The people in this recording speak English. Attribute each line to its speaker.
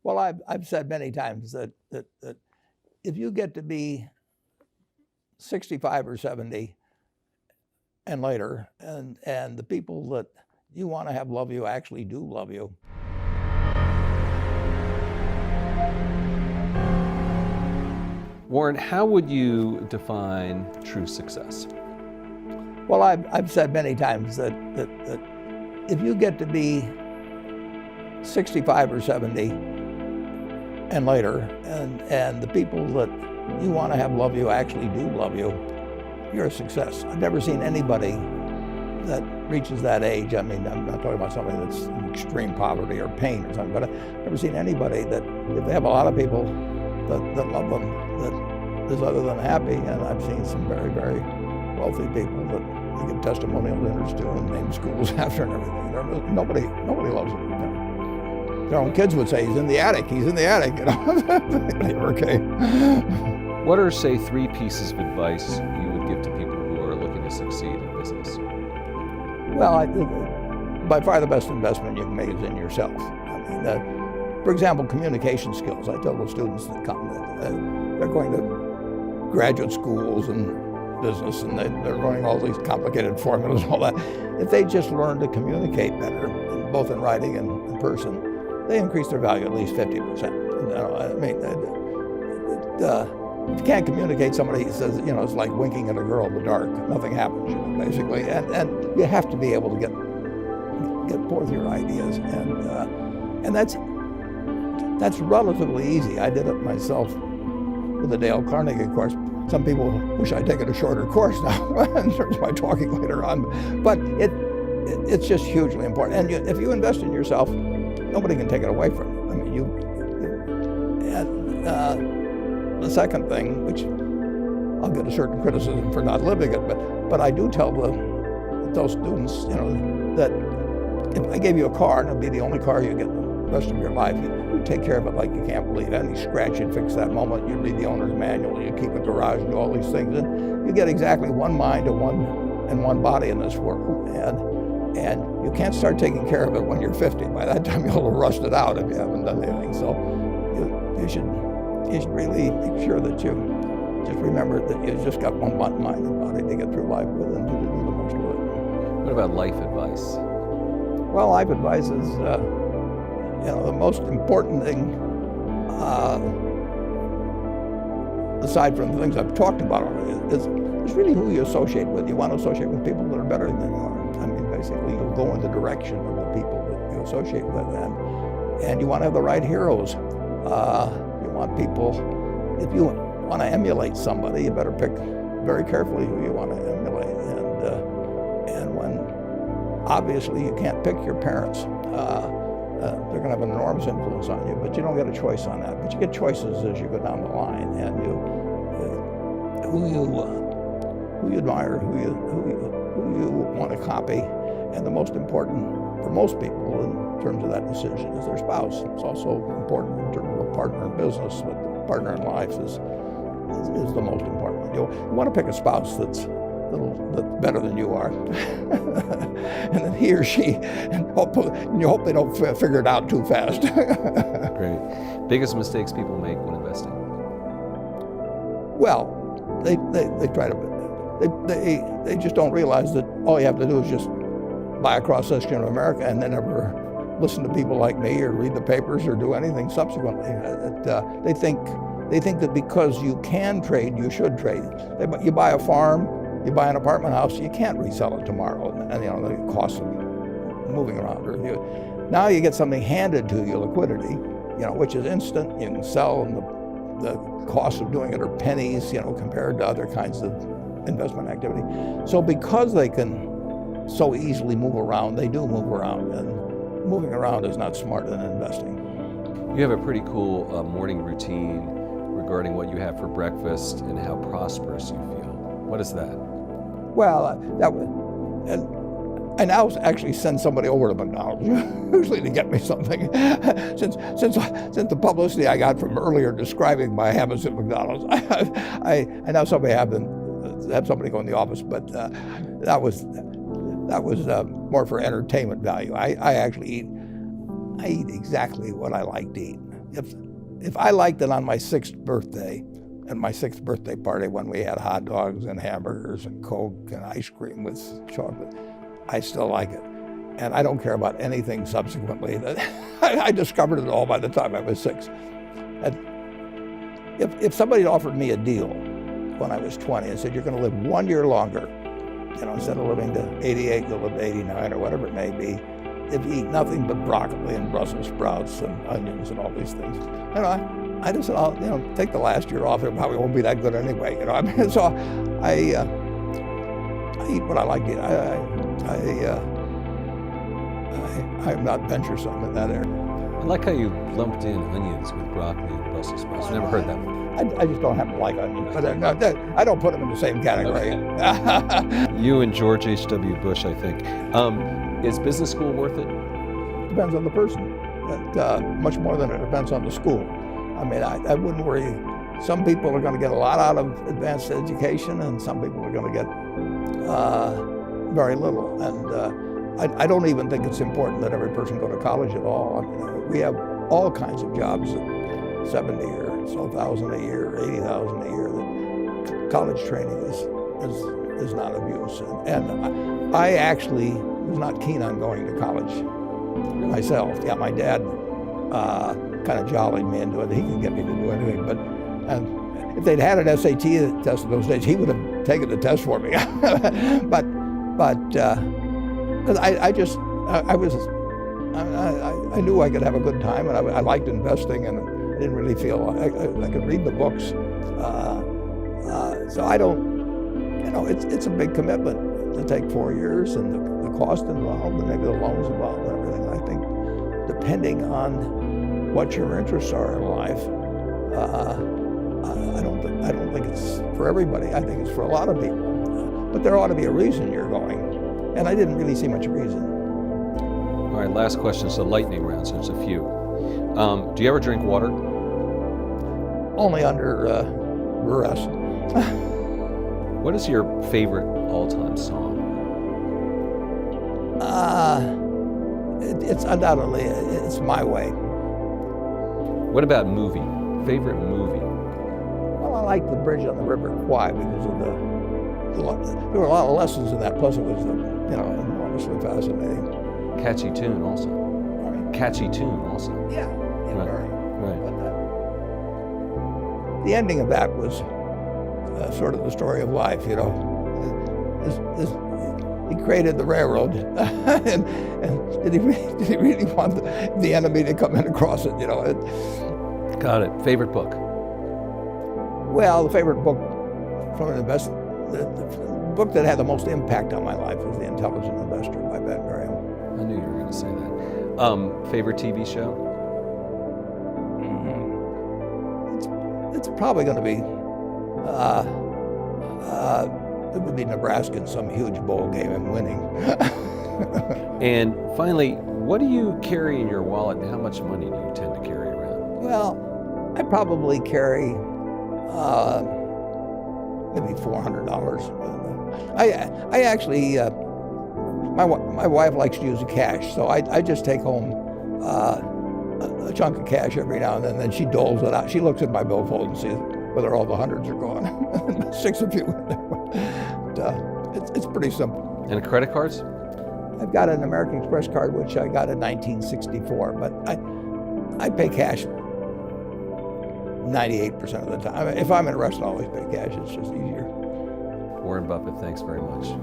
Speaker 1: Well, I've said many times that if you get to be 65 or 70 and later, and the people that you want to have love you actually do love you.
Speaker 2: Warren, how would you define true success?
Speaker 1: Well, I've said many times that if you get to be 65 or 70 and later, and the people that you want to have love you actually do love you, you're a success. I've never seen anybody that reaches that age. I mean, I'm not talking about something that's in extreme poverty or pain or something, but I've never seen anybody that, if they have a lot of people that love them, that is other than happy. And I've seen some very, very wealthy people that they give testimonial dinners to and name schools after and everything. Nobody loves them. Their own kids would say, he's in the attic, you know. Okay.
Speaker 2: What are, say, 3 pieces of advice you would give to people who are looking to succeed in business?
Speaker 1: Well, by far the best investment you can make is in yourself. I mean, for example, communication skills. I tell the students that come that they're going to graduate schools and business, and they're learning all these complicated formulas and all that. If they just learn to communicate better, both in writing and in person, they increase their value at least 50%. You know, I mean, if you can't communicate, somebody says, you know, it's like winking at a girl in the dark. Nothing happens, you know, basically. And you have to be able to get forth your ideas, and that's relatively easy. I did it myself with the Dale Carnegie course. Some people wish I'd taken a shorter course now in terms of my talking later on, but it's just hugely important. And if you invest in yourself, nobody can take it away from you. I mean, the second thing, which I'll get a certain criticism for not living it, but I do tell those students, you know, that if I gave you a car and it'd be the only car you get the rest of your life, you'd take care of it like you can't believe it. Any scratch, you'd fix that moment. You'd read the owner's manual. You'd keep a garage and do all these things. And you get exactly one mind and one body in this world. And you can't start taking care of it when you're 50. By that time, you'll have rusted out if you haven't done anything. So you should really make sure that you just remember that you just got one mind and body to get through life with and to do the most with it.
Speaker 2: What about life advice?
Speaker 1: Well, life advice is, you know, the most important thing, aside from the things I've talked about already, is really who you associate with. You want to associate with people that are better than you are. I mean, basically, you'll go in the direction of the people that you associate with, and you want to have the right heroes. You want people, if you want to emulate somebody, you better pick very carefully who you want to emulate. And when obviously you can't pick your parents, they're going to have an enormous influence on you, but you don't get a choice on that. But you get choices as you go down the line, and who you admire, who you want to copy, and the most important for most people in terms of that decision is their spouse. It's also important in terms of a partner in business, but the partner in life is the most important. You want to pick a spouse that's better than you are, and then he or she, and you hope they don't figure it out too fast.
Speaker 2: Great. Biggest mistakes people make when investing?
Speaker 1: Well, they try to, they just don't realize that all you have to do is just buy a cross-section of America and then never listen to people like me or read the papers or do anything subsequently. They think that because you can trade, you should trade. You buy a farm, you buy an apartment house, you can't resell it tomorrow, and you know the cost of moving around. Now you get something handed to you, liquidity, you know, which is instant. You can sell, and the cost of doing it are pennies, you know, compared to other kinds of investment activity. So because they can so easily move around, they do move around, and moving around is not smart in investing.
Speaker 2: You have a pretty cool morning routine regarding what you have for breakfast and how prosperous you feel. What is that?
Speaker 1: Well, I now actually send somebody over to McDonald's, usually to get me something. Since the publicity I got from earlier describing my habits at McDonald's, I now have somebody go in the office, but that was more for entertainment value. I actually eat exactly what I like to eat. if I liked it on my 6th birthday, at my 6th birthday party when we had hot dogs and hamburgers and Coke and ice cream with chocolate, I still like it. And I don't care about anything subsequently. I discovered it all by the time I was 6. And if somebody offered me a deal when I was 20 and said, you're going to live 1 year longer, instead of living to 88, you'll live to 89 or whatever it may be, if you eat nothing but broccoli and Brussels sprouts and onions and all these things. I just said, I'll take the last year off. It probably won't be that good anyway. So I eat what I like to eat. I'm not venturesome in that area.
Speaker 2: I like how you lumped in onions with broccoli and Brussels sprouts. Never heard that one.
Speaker 1: I just don't happen to like onions. But I don't put them in the same category.
Speaker 2: Okay. You and George H.W. Bush, I think. Is business school worth it?
Speaker 1: Depends on the person. Much more than it depends on the school. I wouldn't worry. Some people are going to get a lot out of advanced education, and some people are going to get very little. And I don't even think it's important that every person go to college at all. We have all kinds of jobs at 70 or so thousand a year, 80,000 a year. That college training is not of use. And I actually was not keen on going to college myself. Yeah, my dad kind of jollied me into it. He could get me to do anything. But if they'd had an SAT test in those days, he would have taken the test for me. but I knew I could have a good time, and I liked investing, and I didn't really feel I could read the books. So I don't, it's a big commitment to take 4 years, and the cost involved, and maybe the loans involved, and everything. I think depending on what your interests are in life, I don't think it's for everybody. I think it's for a lot of people. But there ought to be a reason you're going, and I didn't really see much reason.
Speaker 2: All right, last question. It's a lightning round, so there's a few. Do you ever drink water?
Speaker 1: Only under duress.
Speaker 2: What is your favorite all-time song?
Speaker 1: It's undoubtedly, it's My Way.
Speaker 2: What about movie? Favorite movie?
Speaker 1: Well, I like The Bridge on the River Kwai because of there were a lot of lessons in that. Plus, it was enormously fascinating.
Speaker 2: Catchy tune also.
Speaker 1: Right.
Speaker 2: Catchy tune also.
Speaker 1: Yeah.
Speaker 2: Right.
Speaker 1: Very.
Speaker 2: Right.
Speaker 1: But the ending of that was sort of the story of life. He created the railroad, and did he really want the enemy to come in across it?
Speaker 2: Got it. Favorite book?
Speaker 1: Well, the favorite book from the book that had the most impact on my life was The Intelligent Investor by Ben Graham.
Speaker 2: I knew you were going to say that. Favorite TV show?
Speaker 1: It's probably going to be, it would be Nebraska in some huge bowl game and winning.
Speaker 2: And finally, what do you carry in your wallet, and how much money do you tend to carry around?
Speaker 1: Well, I probably carry maybe $400. I actually, my wife likes to use cash, so I just take home a chunk of cash every now and then she doles it out. She looks at my billfold and sees whether all the hundreds are gone. 6 of you. It's pretty simple.
Speaker 2: And credit cards?
Speaker 1: I've got an American Express card, which I got in 1964, but I pay cash 98% of the time. If I'm in a restaurant, I always pay cash. It's just easier.
Speaker 2: Warren Buffett, thanks very much.